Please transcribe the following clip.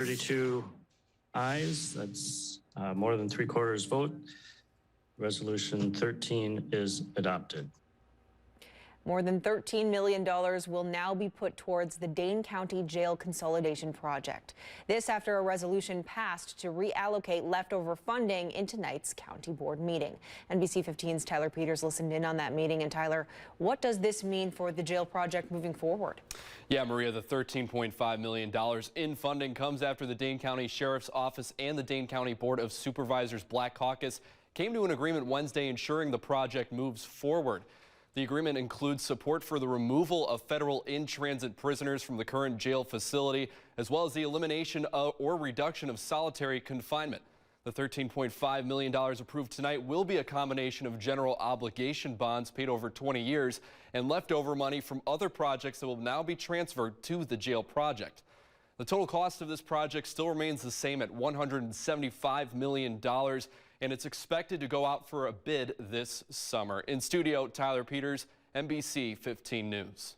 32 ayes. That's more than 3/4 vote. Resolution 13 is adopted. More than $13 million will now be put towards the Dane County Jail Consolidation Project. This after a resolution passed to reallocate leftover funding in tonight's County Board meeting. NBC 15's Tyler Peters listened in on that meeting. And Tyler, what does this mean for the jail project moving forward? Yeah, Maria, the $13.5 million in funding comes after the Dane County Sheriff's Office and the Dane County Board of Supervisors Black Caucus came to an agreement Wednesday ensuring the project moves forward. The agreement includes support for the removal of federal in-transit prisoners from the current jail facility, as well as the elimination or reduction of solitary confinement. The $13.5 million approved tonight will be a combination of general obligation bonds paid over 20 years and leftover money from other projects that will now be transferred to the jail project. The total cost of this project still remains the same at $175 million, and it's expected to go out for a bid this summer. In studio, Tyler Peters, NBC 15 News.